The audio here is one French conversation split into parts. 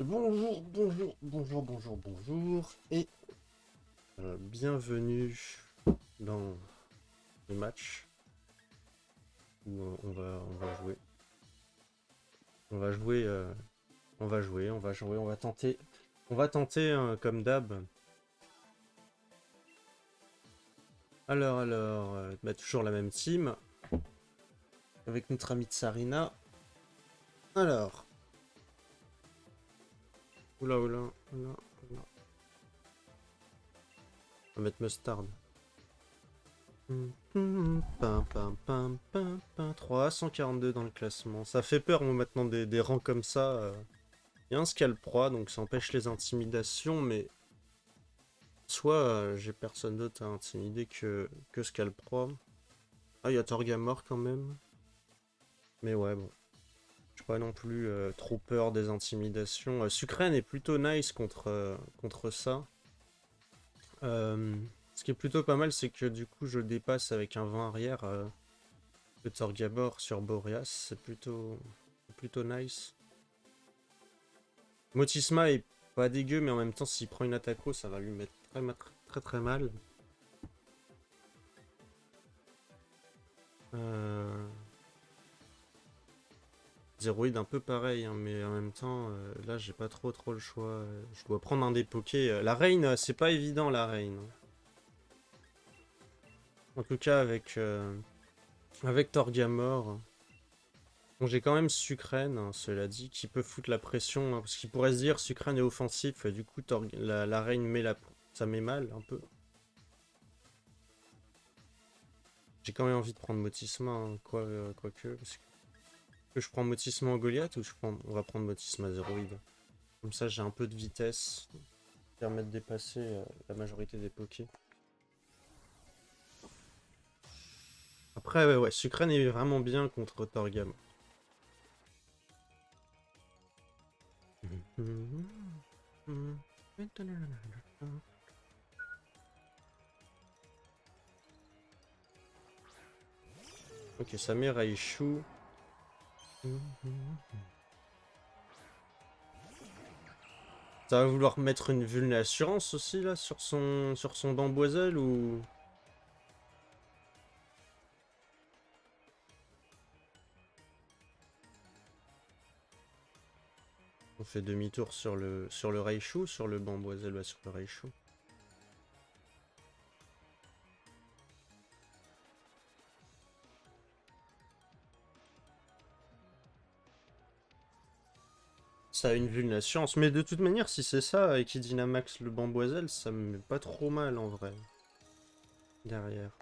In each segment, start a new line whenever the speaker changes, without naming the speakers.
Bonjour, bonjour, bonjour, bonjour, bonjour, et bienvenue dans le match où on va jouer. On va jouer, on va tenter. On va tenter comme d'hab. Alors, toujours la même team, avec notre ami Tsarina. Alors, oula, oula, oula, oula. On va mettre Mustard. Pam, pam, pam, pam, pam. 342 dans le classement. Ça fait peur, moi, maintenant, des rangs comme ça. Il y a un Scalp Roi, donc ça empêche les intimidations, mais soit j'ai personne d'autre à intimider que Scalp Roi. Ah, il y a Torgamor quand même. Mais ouais, bon. J'ai pas non plus trop peur des intimidations. Sucrène est plutôt nice contre ça. Ce qui est plutôt pas mal, c'est que du coup, je dépasse avec un 20 arrière de Torgamor sur Boreas. C'est plutôt nice. Motisma est pas dégueu, mais en même temps, s'il prend une attaque, ça va lui mettre très très mal. Euh... Zéroïde un peu pareil, hein, mais en même temps, là j'ai pas trop le choix. Je dois prendre un des pokés. La Reine, c'est pas évident la Reine. En tout cas avec Torgamor. Bon, j'ai quand même Sucrène, hein, cela dit, qui peut foutre la pression. Parce qu'il pourrait se dire Sucrène est offensif, du coup la Reine ça met mal un peu. J'ai quand même envie de prendre Motisma, hein, quoique. Que je prends Motisma en Goliath ou on va prendre Motisma Zéroïde. Comme ça j'ai un peu de vitesse. Permet de dépasser la majorité des pokés. Après, ouais, Sucrène est vraiment bien contre Torgam. Ok, ça met Raichu. Ça va vouloir mettre une vulnérassurance aussi là sur son Bamboizel ou... On fait demi-tour sur le Raichu, sur le Bamboizel, bah sur le Raichu. Ça a une vulnérassurance, mais de toute manière, si c'est ça et qu'il Dynamax le Bamboizel, ça me met pas trop mal en vrai. Derrière.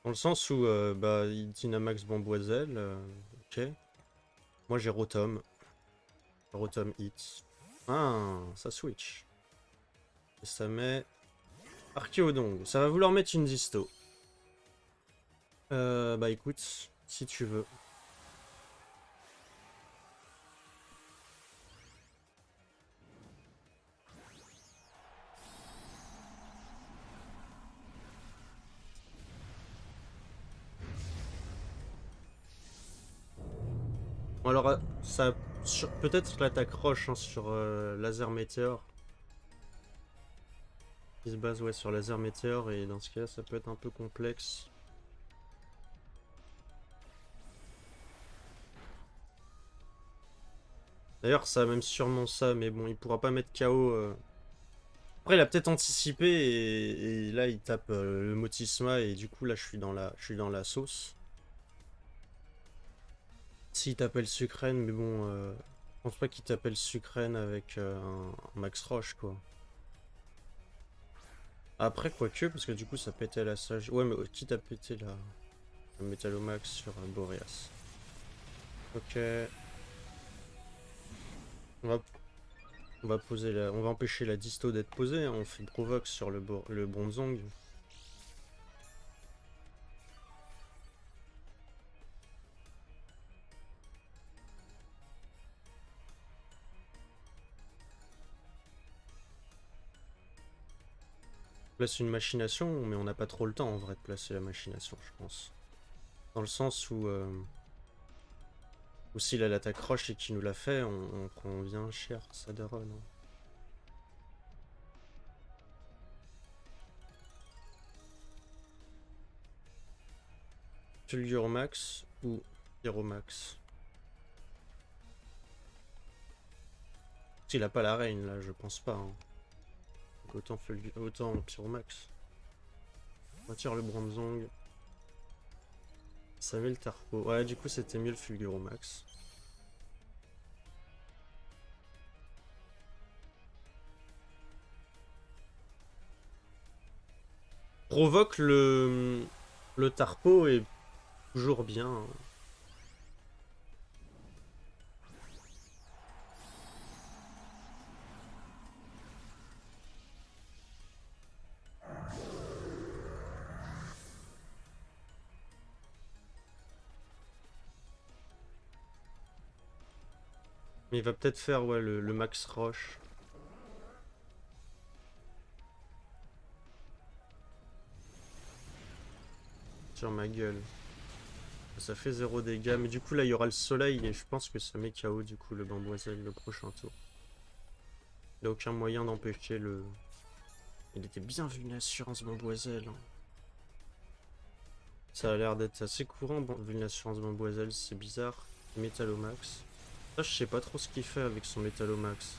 Dans le sens où bah, il Dynamax Bamboizel, ok. Moi j'ai Rotom. Rotom Hit. Ah, ça switch. Et ça met Archéodong. Ça va vouloir mettre une disto. Bah écoute, si tu veux. Bon, alors, ça. Peut-être l'attaque roche hein, sur Laser Météore. Il se base ouais, sur Laser Météore et dans ce cas ça peut être un peu complexe. D'ailleurs, ça a même sûrement ça, mais bon, il pourra pas mettre KO. Après, il a peut-être anticipé et là il tape le Motisma et du coup là je suis dans la sauce. S'il t'appelle Sucrène, mais bon, je pense pas qu'il t'appelle Sucrène avec un Max Roche quoi. Après, quoique, parce que du coup ça pétait la sage. Ouais, mais qui t'a pété la Métallomax sur Boreas. Ok. On va, on va poser on va empêcher la disto d'être posée. Hein. On fait provoque sur le Bronzong. Place une machination, mais on n'a pas trop le temps en vrai de placer la machination, je pense. Dans le sens où Ou s'il a l'attaque roche et qu'il nous l'a fait, on prend bien cher, ça de run. Hein. Fulguromax ou Pyromax. S'il a pas la reine là, je pense pas. Hein. Autant Pyromax. On tire le Bronzong. Ça met le Tarpo. Ouais, du coup, c'était mieux le Fulguromax. Provoque le Tarpo est toujours bien. Hein. Mais il va peut-être faire ouais, le Max Roche. Sur ma gueule. Ça fait 0 dégâts. Mais du coup là il y aura le soleil et je pense que ça met KO du coup le Bamboizel le prochain tour. Il n'a aucun moyen d'empêcher le... Il était bien vu l'assurance Bamboizel. Hein. Ça a l'air d'être assez courant vu l'assurance Bamboizel, c'est bizarre. Métallomax. Ça je sais pas trop ce qu'il fait avec son Métallomax.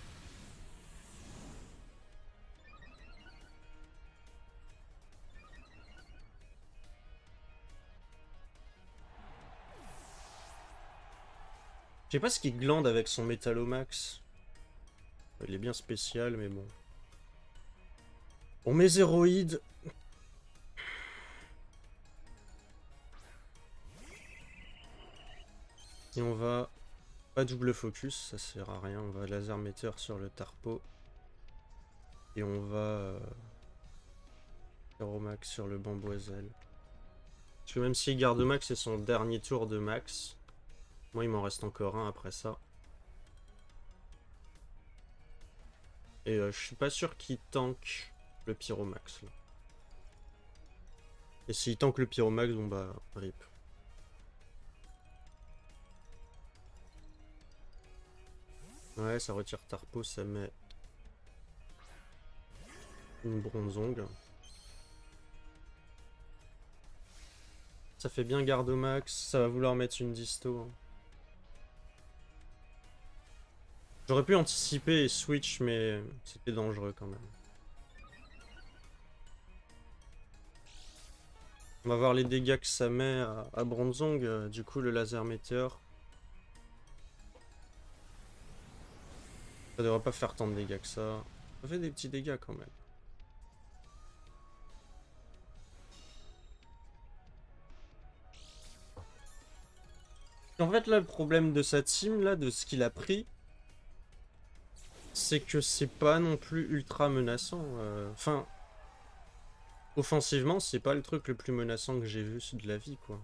Je sais pas ce qu'il glande avec son Métallomax. Il est bien spécial, mais bon. On met zéroïde. Et on va... Pas double focus, ça sert à rien. On va laser meter sur le Tarpo. Et on va... Pyromax sur le Bamboizel. Parce que même s'il garde max, c'est son dernier tour de max. Moi, il m'en reste encore un après ça. Et je suis pas sûr qu'il tank le Pyromax. Là. Et s'il tank le Pyromax, bon bah, rip. Ouais, ça retire Tarpo, ça met une Bronzong. Ça fait bien garde au max, ça va vouloir mettre une disto. Hein. J'aurais pu anticiper et switch, mais c'était dangereux quand même. On va voir les dégâts que ça met à Bronzong, du coup le laser météore. Ça devrait pas faire tant de dégâts que ça. Ça fait des petits dégâts quand même. En fait là le problème de sa team là, de ce qu'il a pris, c'est que c'est pas non plus ultra menaçant. Enfin, offensivement c'est pas le truc le plus menaçant que j'ai vu de la vie quoi.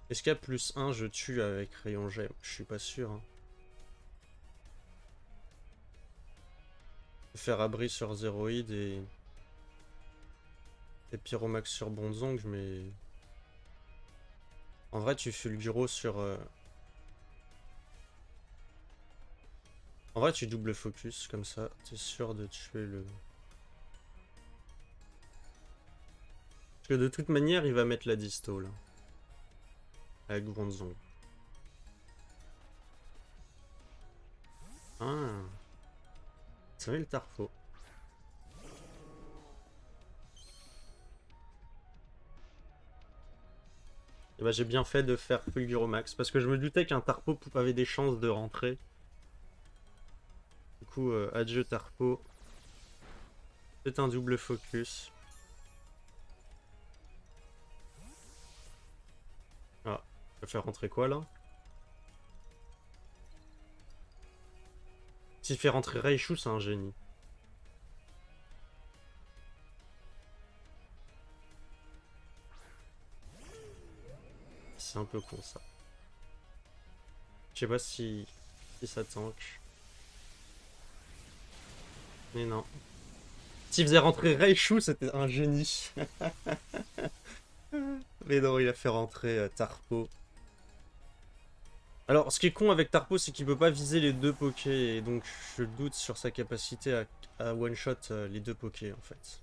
Est-ce qu'à plus 1 je tue avec rayon jet? Je suis pas sûr. Hein. Faire abri sur zéroïde et Pyromax sur Bronzong, mais... En vrai tu Fulguro sur... En vrai tu double focus comme ça, t'es sûr de tuer le... Parce que de toute manière il va mettre la disto là. Avec Bronzong. Ah. Ça met le Tarfo. Et bah j'ai bien fait de faire Fulguromax parce que je me doutais qu'un Tarpo avait des chances de rentrer. Du coup, adieu Tarpo. C'est un double focus. Ah, ça fait rentrer quoi là? S'il fait rentrer Raichu, c'est un génie. C'est un peu con ça. Je sais pas si ça tank. Mais non. S'il faisait rentrer Raichu, c'était un génie. Mais non, il a fait rentrer Tarpo. Alors, ce qui est con avec Tarpo, c'est qu'il peut pas viser les deux pokés, et donc je doute sur sa capacité à one-shot les deux pokés, en fait.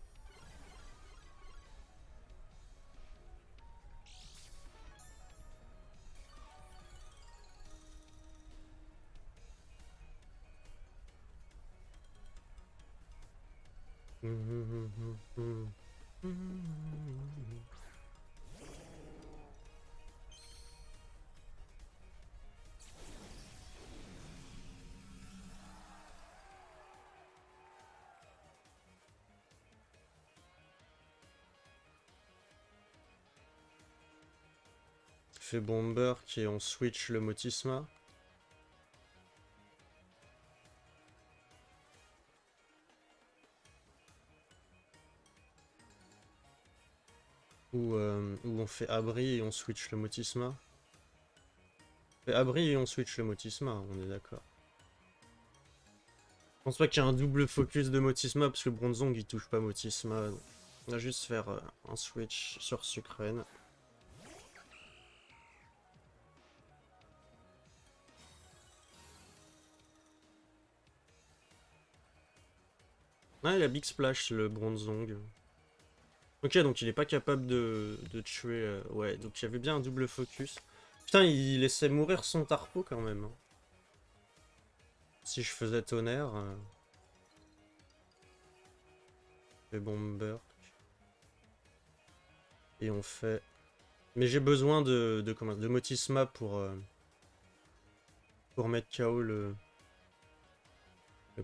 Fait Bomber qui est en switch le Motisma. Ou on fait Abri et on switch le Motisma. On fait Abri et on switch le Motisma, on est d'accord. Je pense pas qu'il y ait un double focus de Motisma parce que Bronzong il touche pas Motisma. On va juste faire un switch sur Sucrène. Ah, il a Big Splash le Bronzong. Ok, donc il est pas capable de tuer. Ouais, donc il y avait bien un double focus. Putain, il laissait mourir son Tarpo quand même. Hein. Si je faisais tonnerre. Et Bomber. Et on fait. Mais j'ai besoin de Motisma pour mettre KO le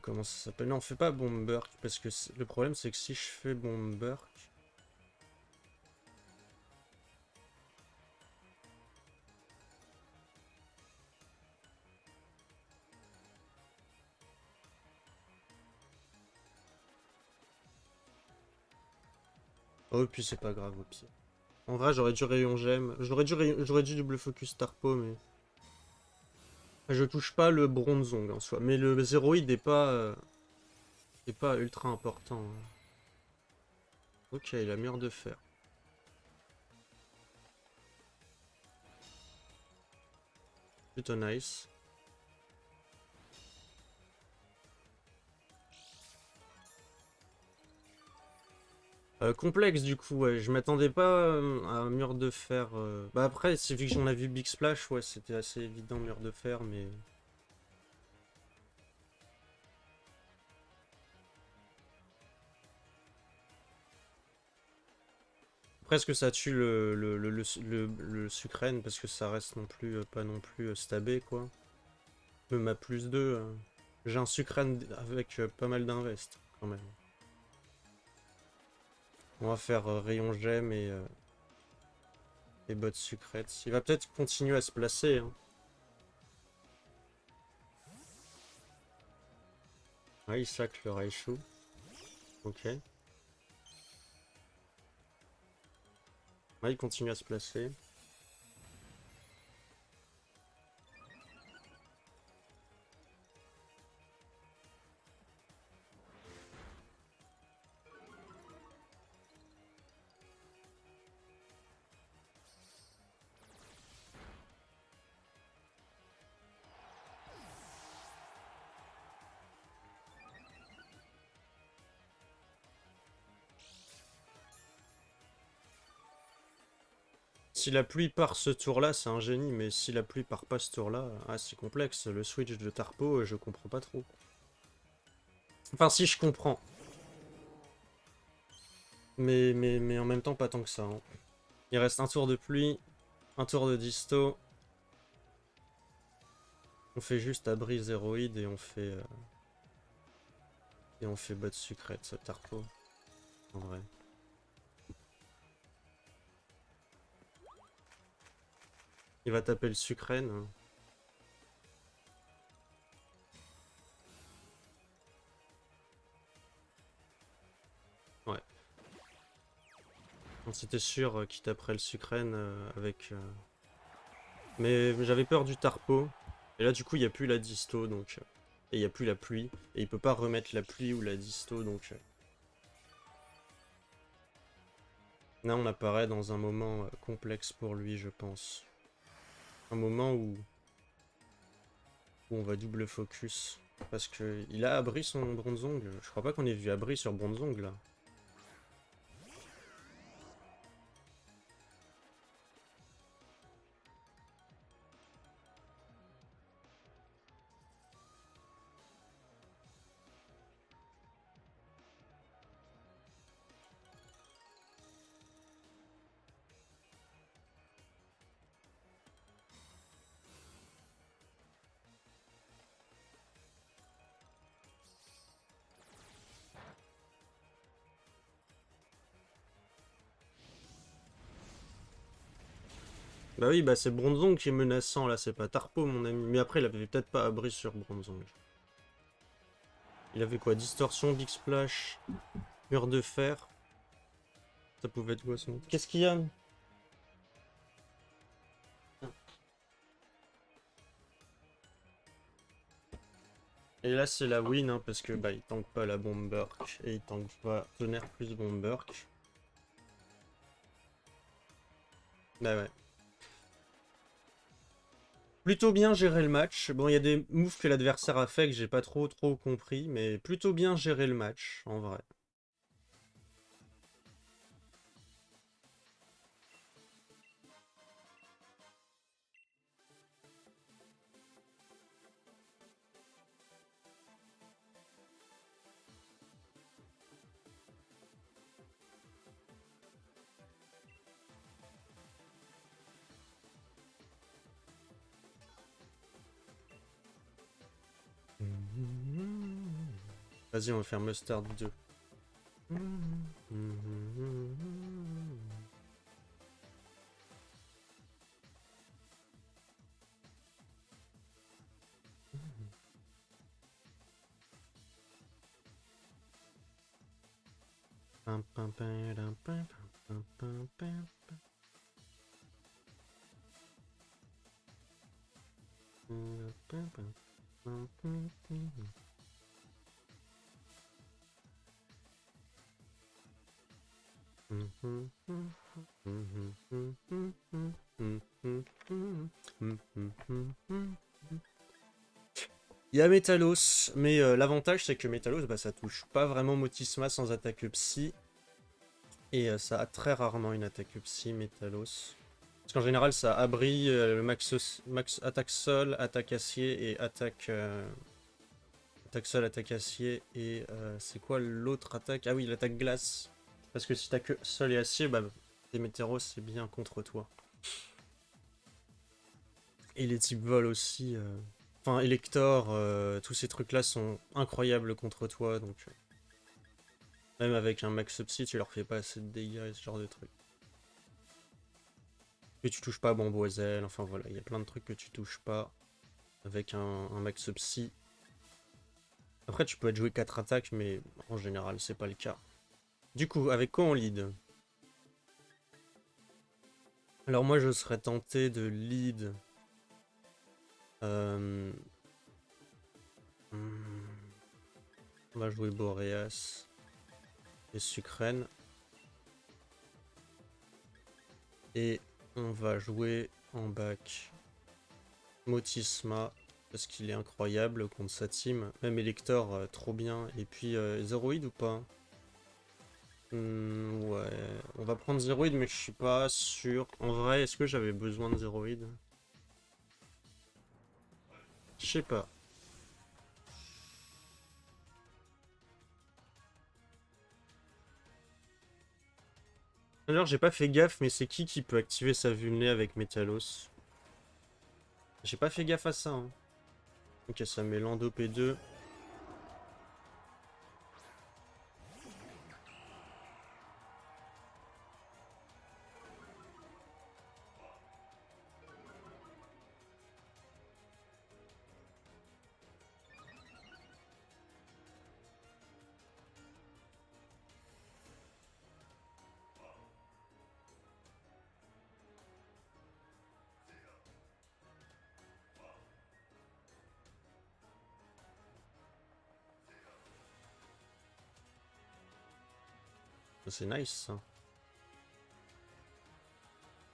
comment ça s'appelle. Non, on fait pas Bomber parce que le problème c'est que si je fais Bomber. Oh, puis c'est pas grave au pire. En vrai, j'aurais dû rayon gemme. J'aurais dû double focus Tarpo, mais. Je touche pas le Bronzong en soi. Mais le zéroïde est pas ultra important. Hein. Ok, il a mur de fer. Plutôt nice. Complexe du coup, ouais. Je m'attendais pas à un mur de fer. Bah après, c'est vu que j'en ai vu Big Splash, ouais, c'était assez évident mur de fer, mais. Presque ça tue le Sucrène parce que ça reste non plus pas non plus stabé quoi. Même à plus 2, j'ai un Sucrène avec pas mal d'invest quand même. On va faire rayon gemme et bot sucrète. Il va peut-être continuer à se placer. Hein. Ouais, il sac le Raichu. Ok. Ouais, il continue à se placer. Si la pluie part ce tour-là, c'est un génie, mais si la pluie part pas ce tour-là, ah, c'est complexe. Le switch de Tarpo, je comprends pas trop. Enfin, si je comprends. Mais en même temps, pas tant que ça. Hein. Il reste un tour de pluie, un tour de disto. On fait juste abri zéroïde et on fait bot sucrète, ce Tarpo. En vrai. Il va taper le sucrène. Hein. Ouais. On s'était sûr qu'il taperait le sucrène avec. Mais j'avais peur du Tarpo. Et là, du coup, il n'y a plus la disto, donc. Et il n'y a plus la pluie. Et il peut pas remettre la pluie ou la disto, donc. Là, on apparaît dans un moment complexe pour lui, je pense. Un moment où on va double focus. Parce que il a abri son Bronzong. Je crois pas qu'on ait vu abri sur Bronzong là. Bah oui, bah c'est Bronzong qui est menaçant là, c'est pas Tarpo mon ami. Mais après, il avait peut-être pas abri sur Bronzong. Il avait quoi? Distorsion, Big Splash, mur de fer. Ça pouvait être quoi son... Qu'est-ce qu'il y a? Et là c'est la win hein, parce que bah il tank pas la Bomberk et il tank pas tonnerre plus Bomberk. Bah ouais. Plutôt bien géré le match. Bon, il y a des moves que l'adversaire a fait que j'ai pas trop compris, mais plutôt bien géré le match, en vrai. Vas-y, on va faire Mustard 2. Il y a Metalos, mais l'avantage c'est que Metalos, bah, ça touche pas vraiment Motisma sans attaque psy. Et ça a très rarement une attaque psy, Metalos. Parce qu'en général, ça abrit le max attaque sol, attaque acier et attaque sol, attaque acier. Et c'est quoi l'autre attaque? Ah oui, l'attaque glace. Parce que si t'as que sol et acier, bah, les Météros, c'est bien contre toi. Et les types vol aussi. Enfin, Elector, tous ces trucs-là sont incroyables contre toi. Donc, même avec un max psy, tu leur fais pas assez de dégâts et ce genre de trucs. Et tu touches pas à Bamboiselle, enfin voilà, il y a plein de trucs que tu touches pas avec un max psy. Après, tu peux être joué 4 attaques, mais en général, c'est pas le cas. Du coup, avec quoi on lead? Alors moi, je serais tenté de lead... Euh... On va jouer Boreas et Sucrène. Et on va jouer en back Motisma, parce qu'il est incroyable contre sa team. Même Elector, trop bien. Et puis, Zeroid ou pas? Ouais, on va prendre Zeroid, mais je suis pas sûr. En vrai, est-ce que j'avais besoin de Zeroid? Je sais pas. D'ailleurs, j'ai pas fait gaffe, mais c'est qui peut activer sa vulné avec Metalos? J'ai pas fait gaffe à ça. Hein. Ok, ça met Lando P2. C'est nice ça.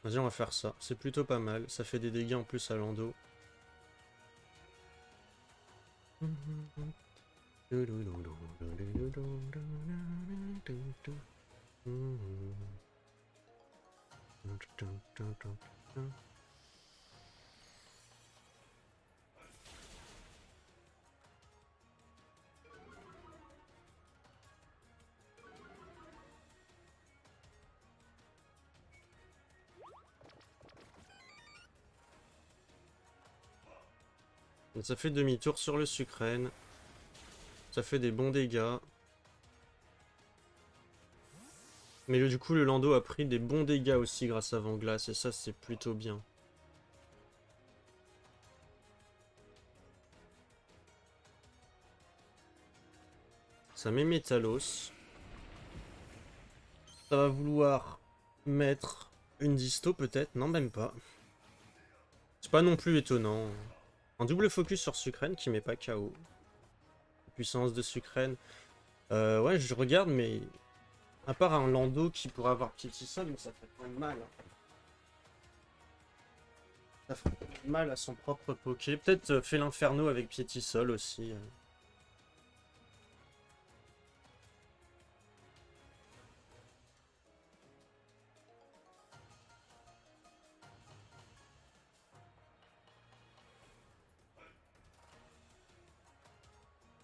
Vas-y, on va faire ça. C'est plutôt pas mal. Ça fait des dégâts en plus à Lando. Ça fait demi-tour sur le Sucrène. Ça fait des bons dégâts. Mais du coup, le Lando a pris des bons dégâts aussi grâce à Vanglace. Et ça, c'est plutôt bien. Ça met Métalos. Ça va vouloir mettre une disto peut-être. Non, même pas. C'est pas non plus étonnant. Un double focus sur Sucrène qui met pas KO. Puissance de Sucrène. Ouais, je regarde, mais à part un Lando qui pourrait avoir Piétisol, mais ça fait quand même mal. Ça ferait mal à son propre poké. Peut-être fait l'Inferno avec Piétisol aussi.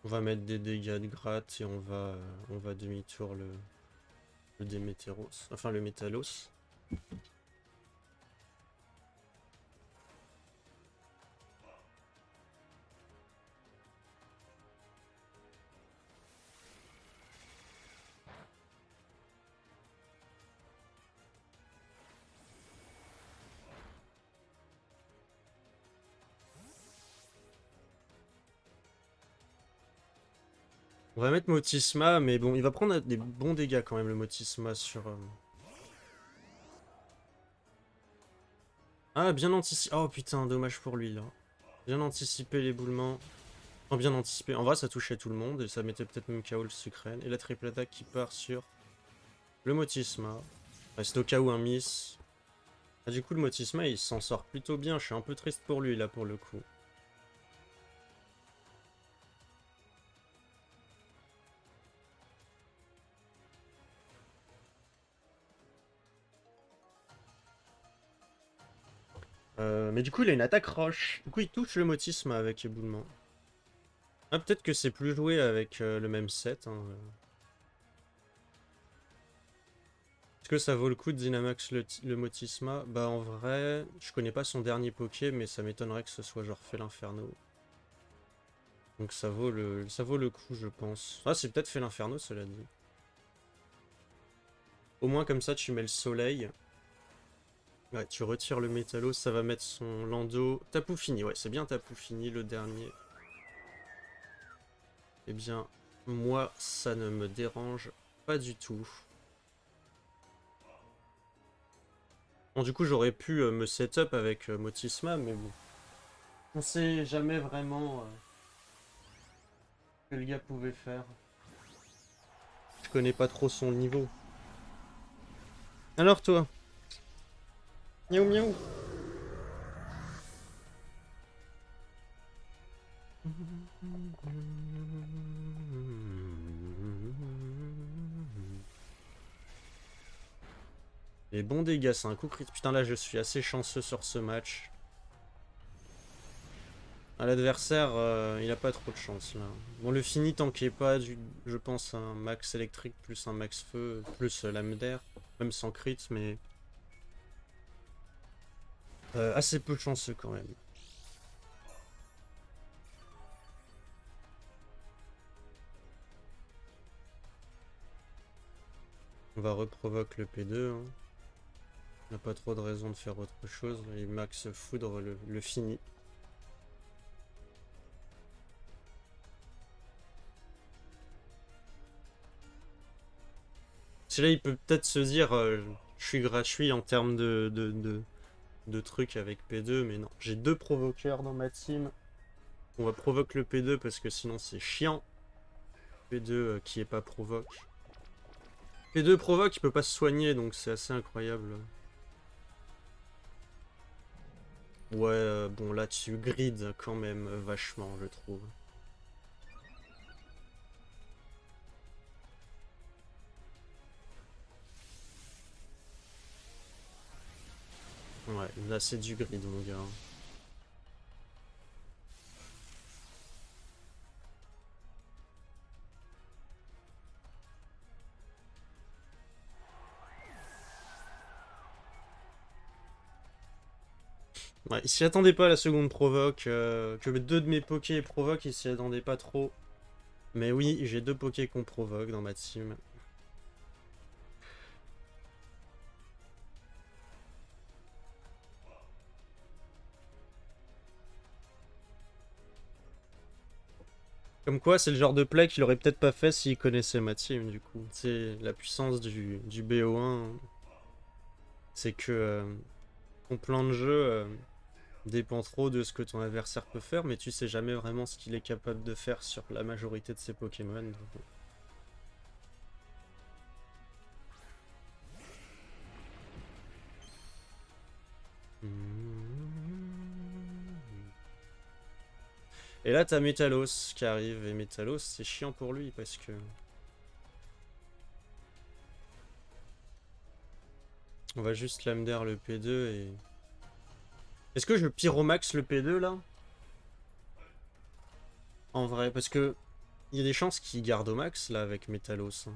On va mettre des dégâts de gratte et on va demi-tour le Démétéros. Enfin, le Métalos. On va mettre Motisma, mais bon, il va prendre des bons dégâts quand même, le Motisma sur... Ah, bien anticipé. Oh putain, dommage pour lui, là. Bien anticipé l'éboulement. Enfin, bien anticipé. En vrai, ça touchait tout le monde, et ça mettait peut-être même KO le Sucrène. Et la triple attaque qui part sur le Motisma. Reste au cas où un miss. Ah, du coup, le Motisma, il s'en sort plutôt bien. Je suis un peu triste pour lui, là, pour le coup. Mais du coup, il a une attaque roche. Du coup, il touche le Motisma avec éboulement. Ah, peut-être que c'est plus joué avec le même set. Hein. Est-ce que ça vaut le coup de Dynamax le Motisma? Bah, en vrai, je connais pas son dernier Poké, mais ça m'étonnerait que ce soit genre fait l'Inferno. Donc ça vaut le coup, je pense. Ah, c'est peut-être fait l'Inferno, cela dit. Au moins, comme ça, tu mets le soleil. Ouais, tu retires le Métalos, ça va mettre son Lando. Tapu fini, ouais, c'est bien Tapu fini, le dernier. Eh bien, moi, ça ne me dérange pas du tout. Bon, du coup, j'aurais pu me setup avec Motisma, mais bon. On sait jamais vraiment ce que le gars pouvait faire. Je connais pas trop son niveau. Alors toi? Miaou miaou. Les bons dégâts, c'est un coup critique. Putain, là, je suis assez chanceux sur ce match. Ah, l'adversaire, il a pas trop de chance, là. Bon, le fini tanké pas, je pense, un max électrique plus un max feu, plus lame d'air. Même sans crit, mais... assez peu chanceux, quand même. On va reprovoquer le P2, hein. On n'a pas trop de raison de faire autre chose. Et max foudre le fini. C'est là, il peut peut-être se dire, je suis gratuit en termes de trucs avec P2, mais non. J'ai deux provoqueurs dans ma team. On va provoquer le P2 parce que sinon c'est chiant. P2 qui est pas provoque. P2 provoque, il peut pas se soigner, donc c'est assez incroyable. Ouais, bon là tu grid quand même vachement, je trouve. Ouais, là c'est du grid mon gars. Ouais, il s'y attendait pas à la seconde provoque. Que deux de mes pokés provoquent, il s'y attendait pas trop. Mais oui, j'ai deux pokés qu'on provoque dans ma team. Comme quoi, c'est le genre de play qu'il aurait peut-être pas fait s'il connaissait ma team, du coup. C'est la puissance du BO1. C'est que ton plan de jeu dépend trop de ce que ton adversaire peut faire, mais tu sais jamais vraiment ce qu'il est capable de faire sur la majorité de ses Pokémon. Donc. Et là, t'as Metalos qui arrive, et Metalos, c'est chiant pour lui parce que. On va juste lamder le P2 et. Est-ce que je pyromax le P2 là? En vrai, parce que. Il y a des chances qu'il garde au max là avec Metalos. Hein.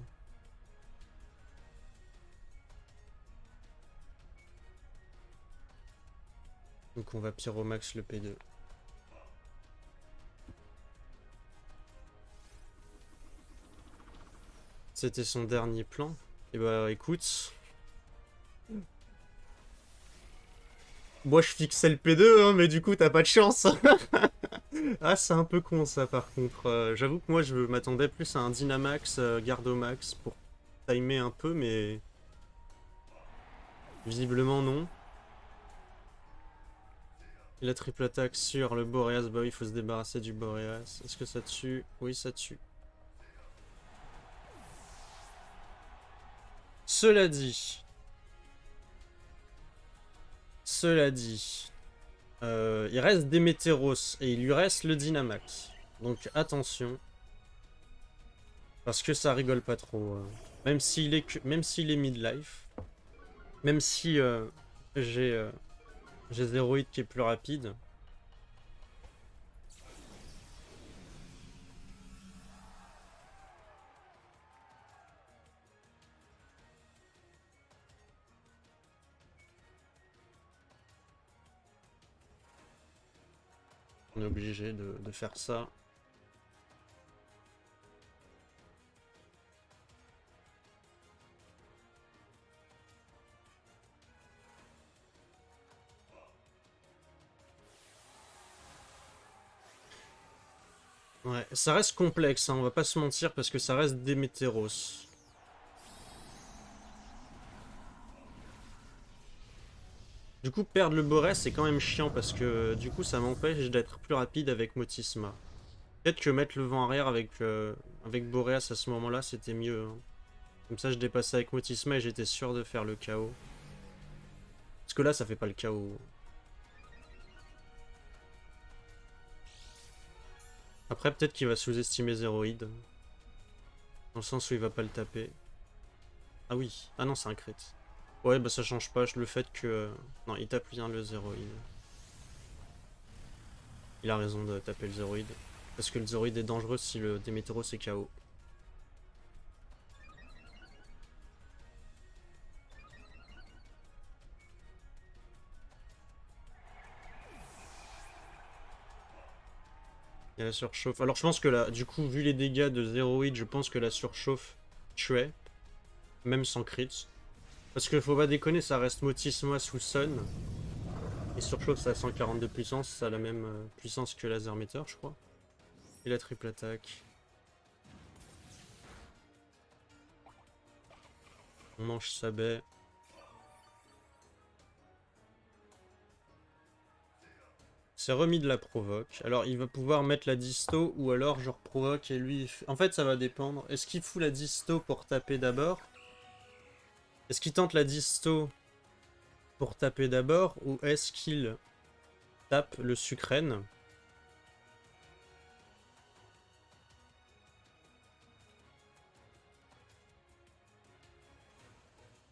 Donc on va pyromax le P2. C'était son dernier plan. Et bah écoute. Moi je fixais le P2, hein, mais du coup t'as pas de chance. Ah c'est un peu con ça par contre. J'avoue que moi je m'attendais plus à un Dynamax, Gardomax pour timer un peu, mais visiblement non. La triple attaque sur le Boreas, bah oui il faut se débarrasser du Boreas. Est-ce que ça tue? Oui ça tue. Cela dit... Cela dit... il reste des Météros et il lui reste le Dynamax. Donc attention. Parce que ça rigole pas trop. Même s'il est midlife. Même si j'ai Zero Hit qui est plus rapide. On est obligé de faire ça. Ouais, ça reste complexe, hein, on va pas se mentir, parce que ça reste des Météros. Du coup, perdre le Boreas, c'est quand même chiant, parce que du coup, ça m'empêche d'être plus rapide avec Motisma. Peut-être que mettre le vent arrière avec Boreas à ce moment-là, c'était mieux. Hein. Comme ça, je dépassais avec Motisma et j'étais sûr de faire le KO. Parce que là, ça fait pas le KO. Après, peut-être qu'il va sous-estimer Zéroïde. Dans le sens où il va pas le taper. Ah oui. Ah non, c'est un crit. Ouais, bah ça change pas le fait que... Non, il tape bien le Zéroïde. Il a raison de taper le Zéroïde. Parce que le Zéroïde est dangereux si le Démétéros est KO. Il y a la surchauffe. Alors je pense que là, du coup, vu les dégâts de Zéroïde, je pense que la surchauffe tuait. Même sans crit. Parce que faut pas déconner, ça reste Motisma sous Sun. Et surchauffe, ça a 142 puissance, ça a la même puissance que Laser Meter, je crois. Et la triple attaque. On mange sa baie. C'est remis de la provoque. Alors il va pouvoir mettre la disto ou alors je reprovoque et lui... En fait ça va dépendre. Est-ce qu'il fout la disto pour taper d'abord? Est-ce qu'il tente la disto pour taper d'abord? Ou est-ce qu'il tape le sucrène.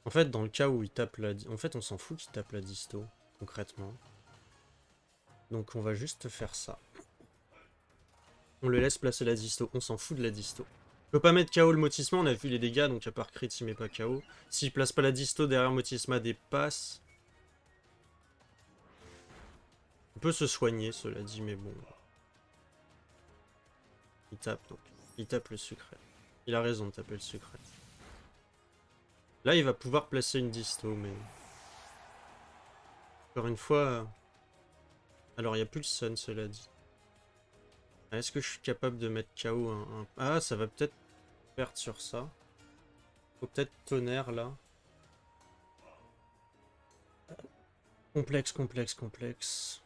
En fait, dans le cas où il tape la... En fait, on s'en fout qu'il tape la disto, concrètement. Donc on va juste faire ça. On le laisse placer la disto, on s'en fout de la disto. On peut pas mettre KO le Motisma, on a vu les dégâts, donc à part crit, il met pas KO. S'il place pas la disto derrière Motisma dépasse... On peut se soigner, cela dit, mais bon... Il tape, donc. Il tape le sucré. Il a raison de taper le sucré. Là, il va pouvoir placer une disto, mais... Encore une fois... Alors, il n'y a plus le sun, cela dit. Est-ce que je suis capable de mettre KO un... Ah, ça va peut-être perdre sur ça. Faut peut-être tonnerre, là. Complexe, complexe, complexe.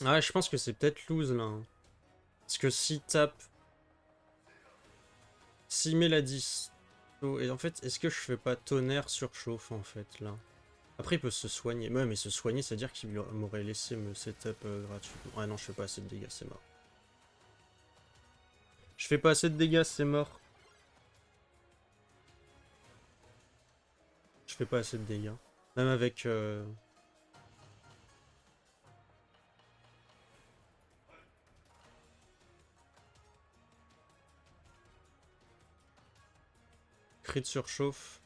Ah, je pense que c'est peut-être lose, là. Parce que s'il tape... S'il met la disto... Et en fait, est-ce que je fais pas tonnerre surchauffe, en fait, là? Après, il peut se soigner. Ouais, mais se soigner, c'est-à-dire qu'il m'aurait laissé me setup gratuitement. Ah non, je fais pas assez de dégâts, c'est mort. Je fais pas assez de dégâts, c'est mort. Je fais pas assez de dégâts. Même avec... Crit surchauffe.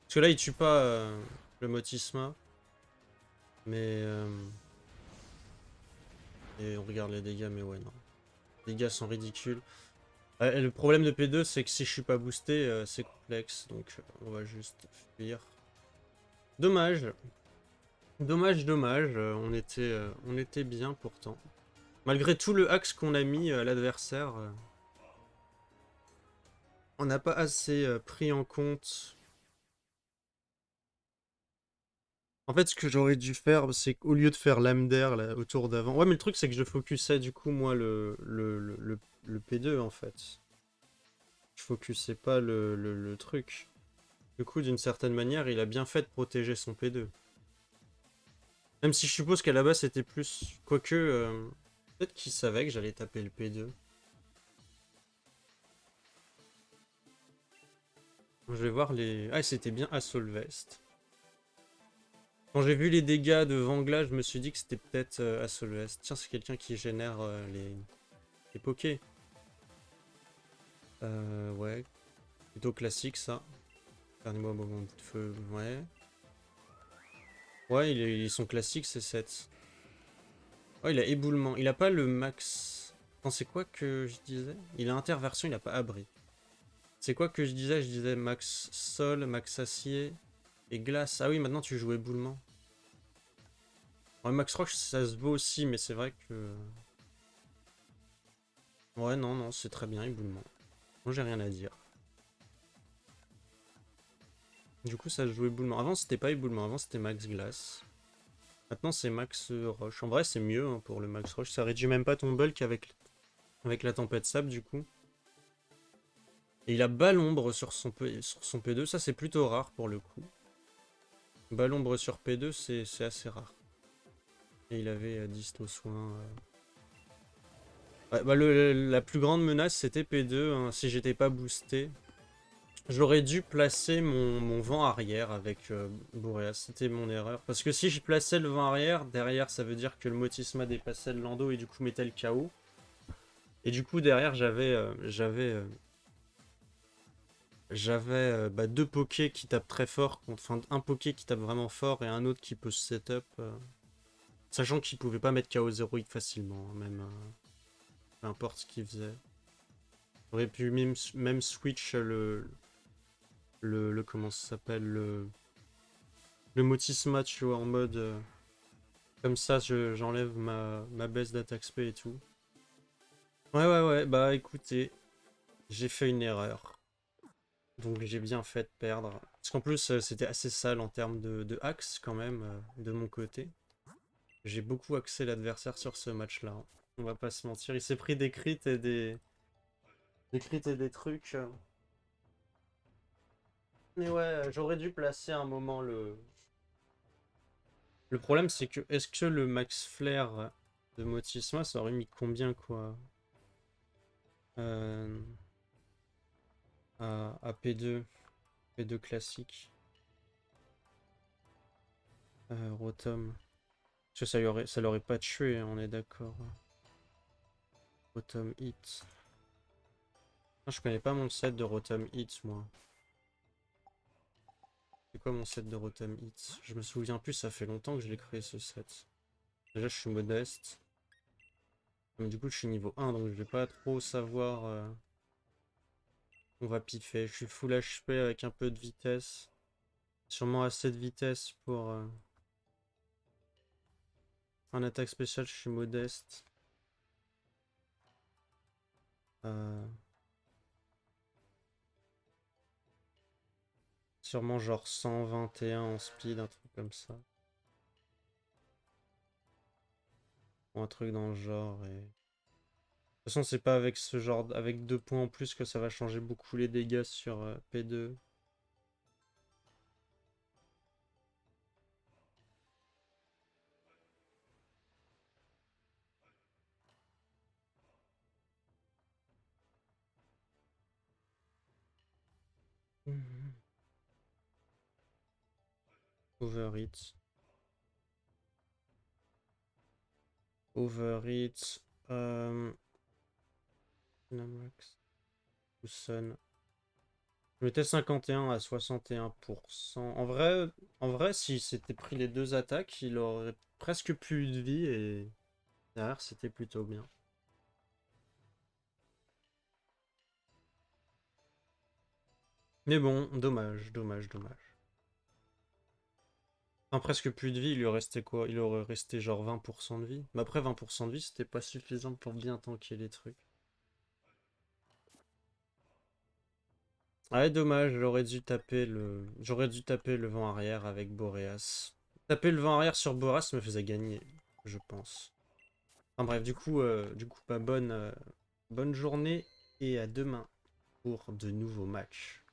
Parce que là, il tue pas le Motisma. Mais... Et on regarde les dégâts, mais ouais, non. Les dégâts sont ridicules. Le problème de P2, c'est que si je suis pas boosté, c'est complexe. Donc, on va juste fuir. Dommage. Dommage, dommage. On était bien pourtant. Malgré tout le axe qu'on a mis à l'adversaire, on n'a pas assez pris en compte. En fait, ce que j'aurais dû faire, c'est qu'au lieu de faire l'AMDR là, au tour d'avant... Ouais, mais le truc, c'est que je focusais du coup, moi, le P2, en fait. Je focusais pas le truc. Du coup, d'une certaine manière, il a bien fait de protéger son P2. Même si je suppose qu'à la base, c'était plus... Quoique, peut-être qu'il savait que j'allais taper le P2. Je vais voir les... Ah, c'était bien Assault Vest. Quand j'ai vu les dégâts de Vangla, je me suis dit que c'était peut-être Assault Vest. Tiens, c'est quelqu'un qui génère les pokés. Ouais. Plutôt classique, ça. Dernier-moi un moment de feu, ouais. Ouais, ils sont classiques, ces sets. Ouais, il a éboulement. Il a pas le max... Attends, c'est quoi que je disais? Il a interversion, il a pas abri. C'est quoi que je disais? Je disais max sol, max acier et glace. Ah oui, maintenant tu joues éboulement. Ouais, max roche, ça se vaut aussi, mais c'est vrai que... Ouais, non, non, c'est très bien, éboulement. Moi, j'ai rien à dire. Du coup, ça se joue éboulement. Avant, c'était pas éboulement, avant, c'était max glace. Maintenant, c'est max roche. En vrai, c'est mieux hein, pour le max roche. Ça réduit même pas ton bulk avec la tempête sable, du coup. Et il a Balombre sur son P2. Ça, c'est plutôt rare pour le coup. Balombre sur P2, c'est assez rare. Et il avait disto soin. Ouais, bah la plus grande menace, c'était P2. Hein, si j'étais pas boosté. J'aurais dû placer mon vent arrière avec Boreas, c'était mon erreur. Parce que si je plaçais le vent arrière, derrière ça veut dire que le Motisma dépassait le Lando et du coup mettait le KO. Et du coup derrière j'avais bah, deux pokés qui tapent très fort, enfin un poké qui tape vraiment fort et un autre qui peut se setup. Sachant qu'il pouvait pas mettre KO zéroïde facilement, hein, même peu importe ce qu'il faisait. J'aurais pu même switch le comment ça s'appelle le Motisma, tu vois, en mode comme ça j'enlève ma baisse d'attaque spé et tout. Ouais, bah écoutez, j'ai fait une erreur. Donc j'ai bien fait de perdre. Parce qu'en plus c'était assez sale en termes de axe quand même, de mon côté. J'ai beaucoup axé l'adversaire sur ce match-là. Hein. On va pas se mentir, il s'est pris des crits et des crits et des trucs. Mais ouais, j'aurais dû placer un moment le... Le problème, c'est que, est-ce que le max flair de Motisma, ça aurait mis combien, quoi euh, à P2, P2 classique Rotom. Parce que ça l'aurait pas tué, hein, on est d'accord. Rotom Hit. Ah, je connais pas mon set de Rotom Hit, moi. C'est quoi mon set de Rotom Hit? Je me souviens plus, ça fait longtemps que je l'ai créé ce set. Déjà, je suis modeste. Mais du coup, je suis niveau 1, donc je vais pas trop savoir. On va piffer. Je suis full HP avec un peu de vitesse. Sûrement assez de vitesse pour un attaque spéciale, je suis modeste. Euh, Sûrement genre 121 en speed, un truc comme ça. Ou un truc dans le genre. Et... De toute façon, c'est pas avec ce genre, avec 2 points en plus que ça va changer beaucoup les dégâts sur P2. Mhm. Overhit. Overhit. Dynamax. Sun. Je mettais 51 à 61%. En vrai, si s'était pris les deux attaques, il aurait presque plus de vie et derrière, c'était plutôt bien. Mais bon, dommage, dommage, dommage. Enfin, presque plus de vie, il lui restait quoi? Il aurait resté genre 20% de vie. Mais après, 20% de vie, c'était pas suffisant pour bien tanker les trucs. Ouais, dommage, j'aurais dû taper le vent arrière avec Boreas. Taper le vent arrière sur Boreas me faisait gagner, je pense. Enfin bref, du coup, bonne journée et à demain pour de nouveaux matchs.